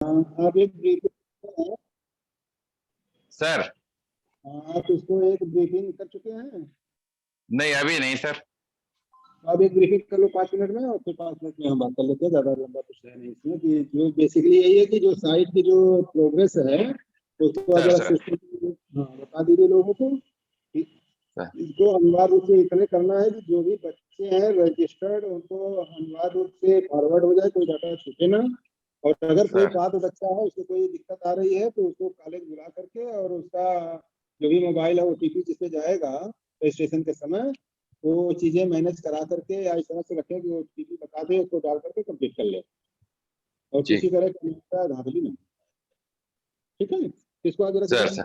आप एक briefing, sir आप इसको एक ब्रीफिंग कर चुके हैं? नहीं, अभी नहीं सर। आप एक ब्रीफिंग कर लो 5 मिनट में, और फिर 5 मिनट में हम बात कर लेते हैं। ज्यादा लंबा कुछ है नहीं इसमें, कि जो बेसिकली यही है कि जो साइट की जो प्रोग्रेस है उसको सर अगर सर हाँ बता दीजिए लोगों को कि सर इसको अनिवार्य रूप से इतने करना है कि जो भी बच्चे हैं रजिस्टर्ड उनको अनिवार्य रूप से फॉरवर्ड हो जाए, कोई डाटा छूटे ना। और अगर कोई सर पात्र बच्चा है उसको कोई दिक्कत आ रही है तो उसको कॉलेज बुला करके और उसका जो भी मोबाइल है ओटीपी जिसपे जाएगा रजिस्ट्रेशन के समय, वो चीजें मैनेज करा करके या इस तरह से रखें कि वो ओटीपी बता दे, उसको डाल करके कंप्लीट कर ले, और जी किसी तरह का धांधली नहीं। ठीक है, इसको आगे रख सर। देते सर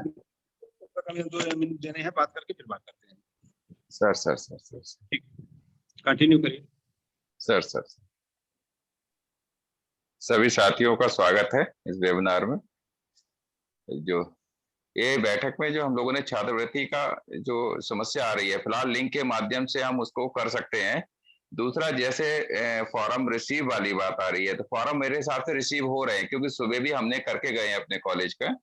हैं। 2 मिनट देने हैं, बात करके फिर बात करते हैं। सर सर सर सर ठीक, कंटिन्यू करिए। सर सर सभी साथियों का स्वागत है इस वेबिनार में। जो ये बैठक में जो हम लोगों ने छात्रवृत्ति का जो समस्या आ रही है, फिलहाल लिंक के माध्यम से हम उसको कर सकते हैं। दूसरा, जैसे फॉर्म रिसीव वाली बात आ रही है, तो फॉर्म मेरे हिसाब से रिसीव हो रहे हैं, क्योंकि सुबह भी हमने करके गए हैं अपने कॉलेज का।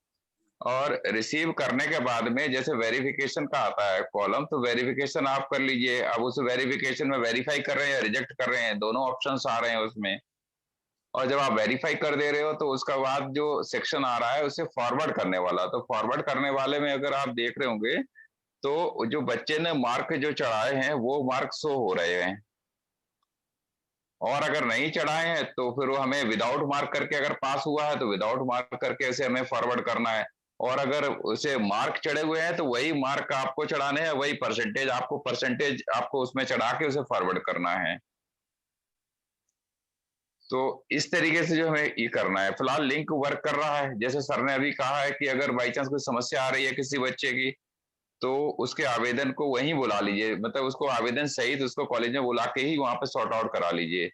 और रिसीव करने के बाद में जैसे वेरिफिकेशन का आता है कॉलम, तो वेरिफिकेशन आप कर लीजिए। अब उस वेरिफिकेशन में वेरीफाई कर रहे हैं या रिजेक्ट कर रहे हैं, दोनों ऑप्शंस आ रहे हैं उसमें। और जब आप वेरीफाई कर दे रहे हो तो उसका बाद जो सेक्शन आ रहा है उसे फॉरवर्ड करने वाला, तो फॉरवर्ड करने वाले में अगर आप देख रहे होंगे तो जो बच्चे ने मार्क जो चढ़ाए हैं वो मार्क शो हो रहे हैं। और अगर नहीं चढ़ाए हैं तो फिर वो हमें विदाउट मार्क करके, अगर पास हुआ है तो विदाउट मार्क करके उसे हमें फॉरवर्ड करना है। और अगर उसे मार्क चढ़े हुए हैं तो वही मार्क आपको चढ़ाने हैं, वही परसेंटेज आपको उसमें चढ़ा के उसे फॉरवर्ड करना है। तो इस तरीके से जो हमें ये करना है। फिलहाल लिंक वर्क कर रहा है, जैसे सर ने अभी कहा है कि अगर बाई चांस कोई समस्या आ रही है किसी बच्चे की, तो उसके आवेदन को वहीं बुला लीजिए, मतलब उसको आवेदन सहित उसको कॉलेज में बुला के ही वहां पे सॉर्ट आउट करा लीजिए,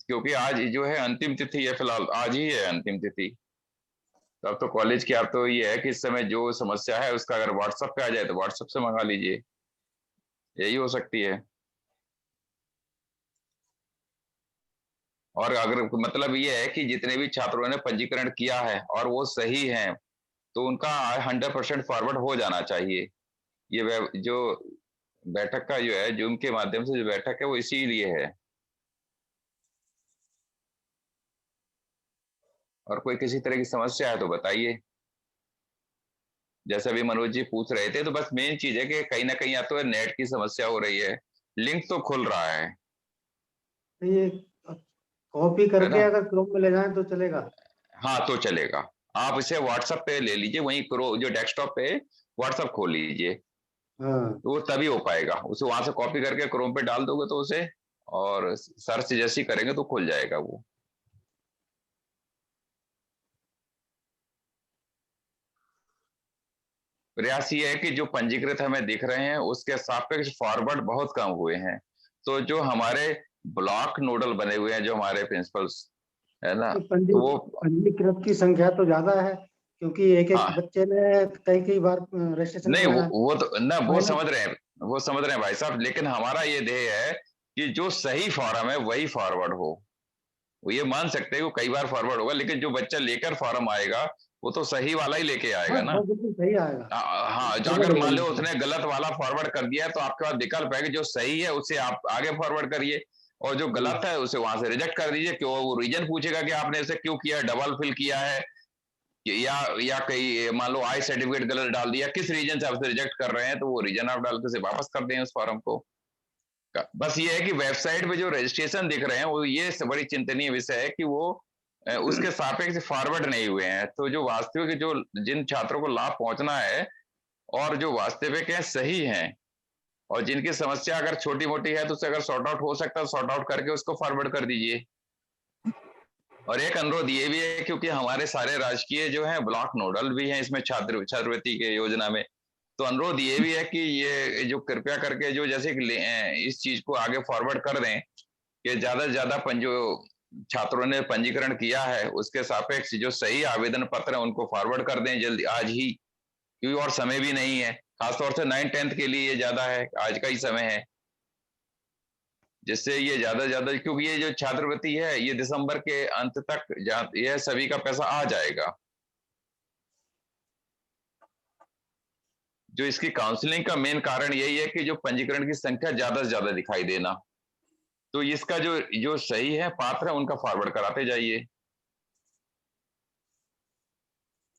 क्योंकि आज जो है अंतिम तिथि है, फिलहाल आज ही है अंतिम तिथि। तो अब तो कॉलेज की, अब तो ये है कि इस समय जो समस्या है उसका अगर व्हाट्सएप पे आ जाए तो व्हाट्सएप से मंगा लीजिए, यही हो सकती है। और अगर मतलब ये है कि जितने भी छात्रों ने पंजीकरण किया है और वो सही है, तो उनका 100% फॉरवर्ड हो जाना चाहिए। ये जो बैठक का जो है, जूम के माध्यम से जो बैठक है वो इसीलिए है। और कोई किसी तरह की समस्या है तो बताइए। जैसे अभी मनोज जी पूछ रहे थे, तो बस मेन चीज है कि कहीं ना कहीं या तो नेट की समस्या हो रही है। लिंक तो खुल रहा ये कॉपी है करके ना? अगर क्रोम में ले जाएं तो चलेगा? हाँ तो चलेगा। आप इसे व्हाट्सएप पे ले लीजिए, वहीं क्रो जो डेस्कटॉप पे व्हाट्सएप खोल लीजिए, हाँ, तो वो तभी हो पाएगा। उसे वहां से कॉपी करके क्रोम पे डाल दोगे तो उसे, और सर्च जैसी करेंगे तो खुल जाएगा वो। प्रयास ये है कि जो पंजीकृत हमें दिख रहे हैं उसके सापेक्ष फॉरवर्ड बहुत कम हुए हैं। तो जो हमारे ब्लॉक नोडल बने हुए हैं, जो हमारे प्रिंसिपल्स है ना, तो तो वो, पंजीकृत की संख्या तो ज्यादा है, क्योंकि एक एक हाँ बच्चे ने कई कई बार रजिस्ट्रेशन नहीं, कराया वो तो ना, है वो ना। समझ रहे हैं, वो समझ रहे हैं भाई साहब, लेकिन हमारा ये ध्येय है कि जो सही फॉर्म है वही फॉरवर्ड हो। वो ये मान सकते हैं कि कई बार फॉरवर्ड होगा, लेकिन जो बच्चा लेकर फॉर्म आएगा वो तो सही वाला ही लेके आएगा हाँ, ना। वो बिल्कुल सही आएगा, हाँ, जो फॉरवर्ड अगर होगा मान लो बिल्कुल। उसने गलत वाला फॉरवर्ड कर दिया है तो आपके पास विकल्प है कि जो सही है उसे आप आगे फॉरवर्ड करिए, और जो गलत है उसे वहां से रिजेक्ट कर दीजिए। क्यों, वो रीजन पूछेगा कि आपने इसे क्यों किया, डबल फिल किया है, या कहीं मान लो आई सर्टिफिकेट गलत डाल दिया, किस रीजन से आप रिजेक्ट कर रहे हैं, तो वो रीजन आप डाल के उसे वापस कर दें उस फॉर्म को। बस ये है कि वेबसाइट पे जो रजिस्ट्रेशन दिख रहे हैं वो, ये बड़ी चिंतनीय विषय है कि वो उसके सापेक्ष फॉरवर्ड नहीं हुए हैं। तो जो वास्तविक, जो जिन छात्रों को लाभ पहुंचना है और जो वास्तविक है, सही हैं, और जिनकी समस्या अगर छोटी मोटी है तो उसे अगर सॉर्ट आउट हो सकता है सॉर्ट आउट करके उसको फॉरवर्ड कर दीजिए। और एक अनुरोध ये भी है, क्योंकि हमारे सारे राजकीय जो है ब्लॉक नोडल भी हैं इसमें छात्रवृत्ति के योजना में, तो अनुरोध ये भी है कि ये जो कृपया करके जो जैसे कि इस चीज को आगे फॉरवर्ड कर दें कि ज्यादा से ज्यादा जो छात्रों ने पंजीकरण किया है उसके सापेक्ष जो सही आवेदन पत्र है उनको फॉरवर्ड कर दें जल्दी, आज ही, क्योंकि और समय भी नहीं है। खासतौर से 9th 10th के लिए ये ज्यादा है, आज का ही समय है। जिससे ये ज्यादा से ज्यादा, क्योंकि ये जो छात्रवृत्ति है ये दिसंबर के अंत तक यह सभी का पैसा आ जाएगा। जो इसकी काउंसलिंग का मेन कारण यही है कि जो पंजीकरण की संख्या ज्यादा से ज्यादा दिखाई देना, तो इसका जो जो सही है पात्र है उनका फॉरवर्ड कराते जाइए।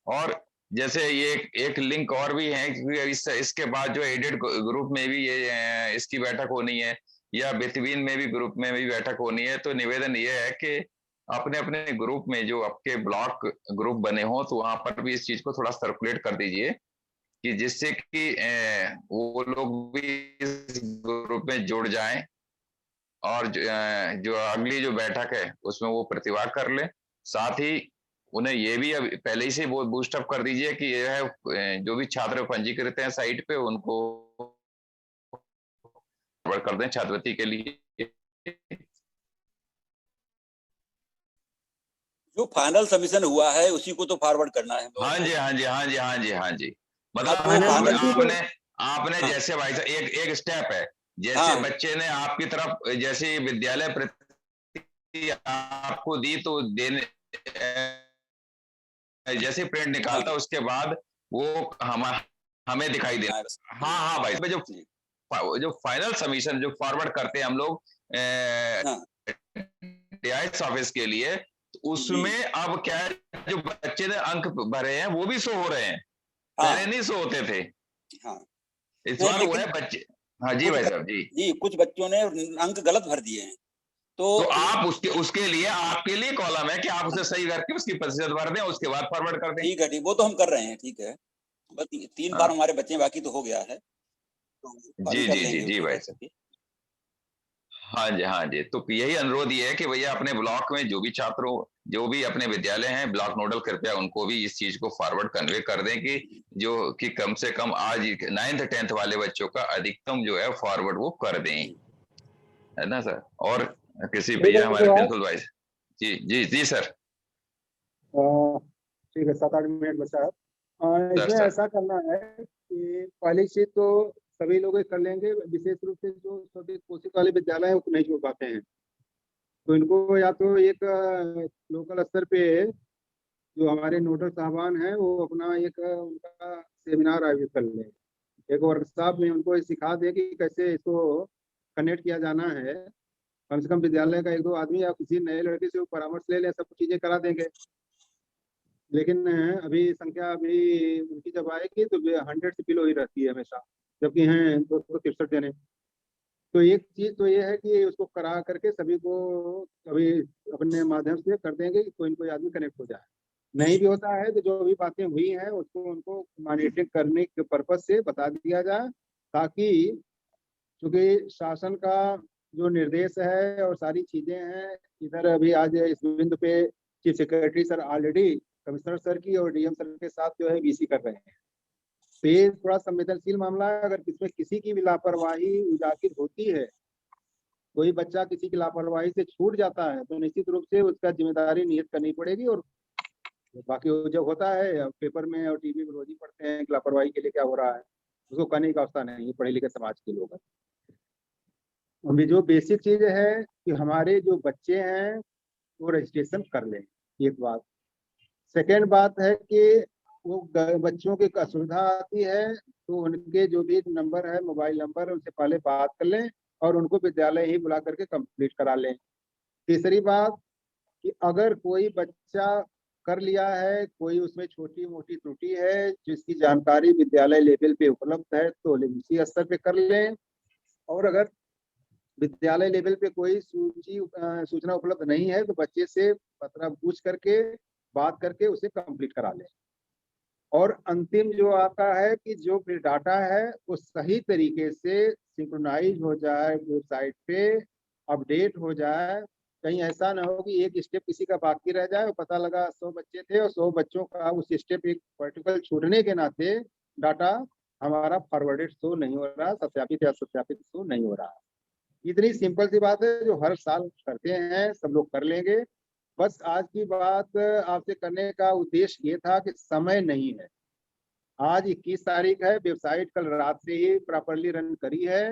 और जैसे ये एक लिंक और भी है, क्योंकि इसके बाद जो एडेड ग्रुप में भी ये इसकी बैठक होनी है, या बिटवीन में भी ग्रुप में भी बैठक होनी है। तो निवेदन ये है कि अपने अपने ग्रुप में जो आपके ब्लॉक ग्रुप बने हो, तो वहां पर भी इस चीज को थोड़ा सर्कुलेट कर दीजिए, कि जिससे कि वो लोग भी इस ग्रुप में जुड़ जाएं, और जो अगली जो बैठक है उसमें वो प्रतिभाग कर ले। साथ ही उन्हें ये भी अब पहले ही से वो बूस्टअप कर दीजिए कि यह है जो भी छात्र पंजीकृत हैं साइट पे, उनको कर दें छात्रवृत्ति के लिए। जो फाइनल सबमिशन हुआ है उसी को तो फॉरवर्ड करना है। हाँ जी, हाँ जी, हाँ जी, हाँ जी, हाँ जी। मतलब आपने हाँ। जैसे भाई साहब एक स्टेप है, जैसे हाँ। बच्चे ने आपकी तरफ जैसे विद्यालय प्रति आपको दी, तो देने जैसे प्रिंट निकालता हाँ। उसके बाद वो हमें दिखाई देना। हाँ हाँ भाई, जो फाइनल सबमिशन जो फॉरवर्ड करते हैं हम लोग DIS ऑफिस के लिए, तो उसमें अब क्या है, जो बच्चे ने अंक भरे हैं वो भी शो हो रहे हैं, पहले नहीं शो होते थे। हाँ। इस बार वो है बच्चे। हाँ जी भाई साहब जी, कुछ बच्चों ने अंक गलत भर दिए हैं, तो आप उसके लिए आपके लिए कॉलम है कि आप उसे सही करके उसकी प्रतिशत भर दें, उसके बाद फॉरवर्ड कर दें। ठीक है, वो तो हम कर रहे हैं, ठीक है। बस 3 बार हमारे बच्चे बाकी तो हो गया है, तो जी जी जी जी भाई साहब। हाँ जी, हाँ जी। तो यही अनुरोध ये है कि भैया अपने ब्लॉक में जो भी छात्रों, जो भी अपने विद्यालय हैं, ब्लॉक नोडल कृपया उनको भी इस चीज को फॉरवर्ड कन्वे कर दें कि जो कि कम से कम आज 9th 10th वाले बच्चों का अधिकतम जो है फॉरवर्ड वो कर दें, है ना सर। और किसी भैया हमारे प्रिंसिपल भाई। जी जी जी सर। ठीक है, 7-8 मिनट बचा है। इसमें ऐसा करना है कि पहली चीज तो सभी लोग कर लेंगे, विशेष रूप से जो छोटे कोशिश वाले विद्यालय है वो नहीं छोड़ पाते हैं, तो इनको या तो एक लोकल स्तर पे जो हमारे नोडल साहबान हैं वो अपना एक उनका सेमिनार आयोजित कर लें, एक वर्कशॉप में उनको सिखा दे कि कैसे इसको कनेक्ट किया जाना है। कम से कम विद्यालय का 1-2 आदमी या किसी नए लड़के से वो परामर्श ले लें, सब चीजें करा देंगे। लेकिन अभी संख्या अभी उनकी जब आएगी तो 100 से बिलो ही रहती है हमेशा, जबकि हैं 263 जने। तो एक चीज तो ये है कि उसको करा करके सभी को अभी अपने माध्यम से कर देंगे कि कोई न कोई आदमी कनेक्ट हो जाए। नहीं भी होता है तो जो भी बातें हुई हैं उसको उनको मॉनिटरिंग करने के पर्पज से बता दिया जाए, ताकि चूंकि शासन का जो निर्देश है और सारी चीजें हैं, इधर अभी आज इस बिंदु पे chief secretary sir already commissioner sir की और डीएम सर के साथ जो है वीसी कर रहे हैं। तो ये थोड़ा संवेदनशील मामला है, अगर इसमें किसी की भी लापरवाही उजागर होती है, कोई बच्चा किसी की लापरवाही से छूट जाता है, तो निश्चित रूप से उसका जिम्मेदारी नियत करनी पड़ेगी। और बाकी जब होता है पेपर में और टीवी में रोज ही पढ़ते हैं कि लापरवाही के लिए क्या हो रहा है, उसको करने की अवस्था नहीं, पढ़े लिखे समाज के लोग हैं। अभी जो बेसिक चीज है कि हमारे जो बच्चे हैं वो रजिस्ट्रेशन कर लें, एक बात। सेकेंड बात है कि वो बच्चों की असुविधा आती है तो उनके जो भी नंबर है, मोबाइल नंबर, उनसे पहले बात कर लें और उनको विद्यालय ही बुला करके कंप्लीट करा लें। तीसरी बात कि अगर कोई बच्चा कर लिया है, कोई उसमें छोटी मोटी त्रुटि है जिसकी जानकारी विद्यालय लेवल पे उपलब्ध है, तो उसी स्तर पे कर लें। और अगर विद्यालय लेवल पे कोई सूचना उपलब्ध नहीं है तो बच्चे से पत्र पूछ करके बात करके उसे कंप्लीट करा लें। और अंतिम जो आता है कि जो फिर डाटा है वो सही तरीके से सिंक्रोनाइज हो जाए, वेबसाइट पे अपडेट हो जाए। कहीं ऐसा ना हो कि एक स्टेप किसी का बाकी रह जाए और पता लगा 100 बच्चे थे और 100 बच्चों का उस स्टेप एक पर्टिकुलर छूटने के नाते डाटा हमारा फॉरवर्डेड शो नहीं हो रहा, सत्यापित या सत्यापित शो नहीं हो रहा। इतनी सिंपल सी बात है जो हर साल करते हैं, सब लोग कर लेंगे। बस आज की बात आपसे करने का उद्देश्य ये था कि समय नहीं है। आज 21 तारीख है, वेबसाइट कल रात से ही प्रॉपरली रन करी है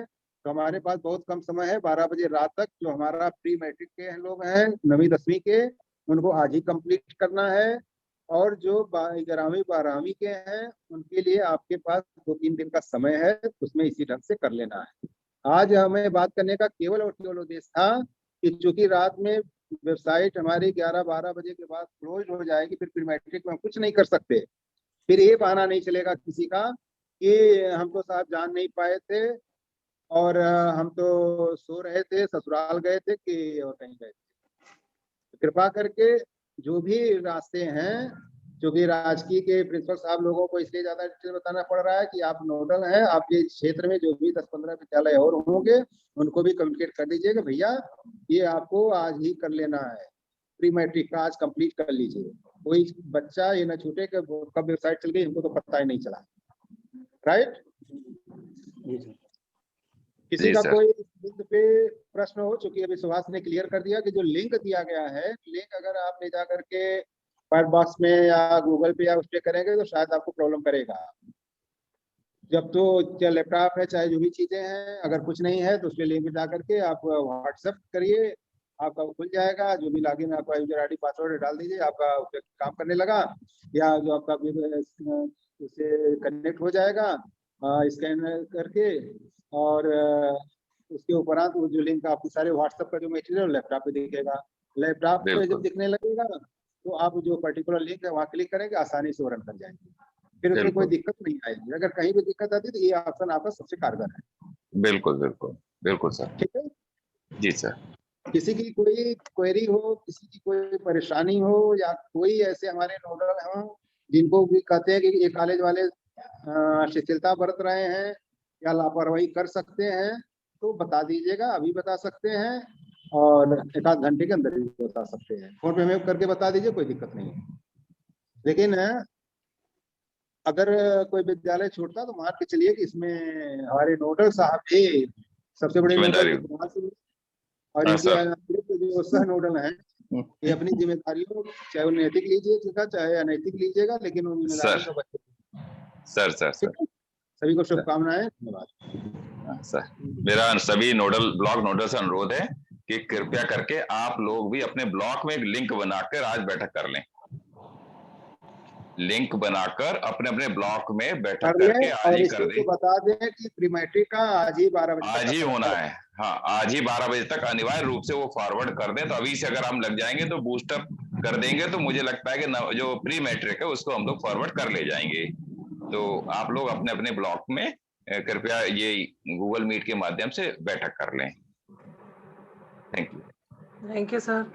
तो हमारे पास बहुत कम समय है, 12 बजे रात तक। जो हमारा प्री मैट्रिक के लोग हैं 9वीं 10वीं के, उनको आज ही कंप्लीट करना है। और जो 11वीं 12वीं के हैं उनके लिए आपके पास 2-3 दिन का समय है, उसमें इसी ढंग से कर लेना है। आज हमें बात करने का केवल और केवल उद्देश्य था कि चूंकि रात में वेबसाइट हमारी 11-12 बजे के बाद क्लोज हो जाएगी, फिर प्री मैट्रिक में हम कुछ नहीं कर सकते। फिर ये बहाना नहीं चलेगा किसी का कि हम तो साहब जान नहीं पाए थे और हम तो सो रहे थे, ससुराल गए थे कि और कहीं गए थे। कृपा करके जो भी रास्ते हैं, क्योंकि राजकीय के प्रिंसिपल साहब लोगों को इसलिए ज्यादा डिटेल बताना पड़ रहा है कि आप नोडल हैं, आपके क्षेत्र में जो भी 10-15 विद्यालय और होंगे उनको भी कम्युनिकेट कर दीजिएगा, भैया ये आपको आज ही कर लेना है, प्री मैट्रिक का आज कंप्लीट कर लीजिए। कोई बच्चा ये ना छूटे कि कब वेबसाइट चल गई हमको तो पता ही नहीं चला। राइट? किसी का कोई लिंक पे प्रश्न हो? चूंकि अभी सुभाष ने क्लियर कर दिया कि जो लिंक दिया गया है, लिंक अगर आप ले जा करके फायरबॉक्स में या गूगल पे या उस पर करेंगे तो शायद आपको प्रॉब्लम करेगा। जब तो चाहे लैपटॉप है चाहे जो भी चीजें हैं, अगर कुछ नहीं है तो उसके लिंक जा करके आप व्हाट्सएप करिए, आपका खुल जाएगा। जो भी लॉगिन आपका यूजर आईडी पासवर्ड डाल दीजिए, आपका काम करने लगा। या जो आपका उससे कनेक्ट हो जाएगा स्कैन करके, और उसके उपरांत वो जो लिंक आपके सारे व्हाट्सएप का जो मटेरियल लैपटॉप पे दिखेगा। लैपटॉप पे जब दिखने लगेगा तो आप जो पर्टिकुलर लिंक है वहाँ क्लिक करेंगे, आसानी से वो रन कर जाएंगे, फिर उसमें कोई दिक्कत नहीं आएगी। अगर कहीं भी दिक्कत आती है तो ये ऑप्शन आपका सबसे कारगर है। बिल्कुल बिल्कुल बिल्कुल सर। ठीक है जी सर। किसी की कोई क्वेरी हो, किसी की कोई परेशानी हो, या कोई ऐसे हमारे नोडल हो जिनको भी कहते हैं कि ये कॉलेज वाले शिथिलता बरत रहे हैं या लापरवाही कर सकते हैं, तो बता दीजिएगा, अभी बता सकते हैं और 1-8 घंटे के अंदर भी बता सकते हैं। फोन पे हमें करके बता दीजिए, कोई दिक्कत नहीं है। लेकिन अगर कोई विद्यालय छूटता तो मान के चलिए कि इसमें हमारे नोडल साहब भी सबसे बड़े नोडल, और इनके जो सह नोडल हैं ये अपनी जिम्मेदारियों, चाहे वो नैतिक लीजिए चाहे अनैतिक लीजिएगा, लेकिन उन जिम्मेदारियों का बच्चे। सर सभी को शुभकामनाएं, धन्यवाद। सर मेरा सभी नोडल ब्लॉक नोडल से अनुरोध है कि कृपया करके आप लोग भी अपने ब्लॉक में एक लिंक बनाकर आज बैठक कर लें। लिंक बनाकर अपने अपने ब्लॉक में बैठक करके आज ही कर दें। बता दें कि प्री मैट्रिक का आज ही 12 बजे आज ही होना है। हाँ, आज ही 12 बजे तक अनिवार्य रूप से वो फॉरवर्ड कर दें। तो अभी से अगर हम लग जाएंगे तो बूस्टअप कर देंगे तो मुझे लगता है कि जो प्री मैट्रिक है उसको हम लोग फॉरवर्ड कर ले जाएंगे। तो आप लोग अपने अपने ब्लॉक में कृपया ये गूगल मीट के माध्यम से बैठक कर लें। Thank you. Thank you sir.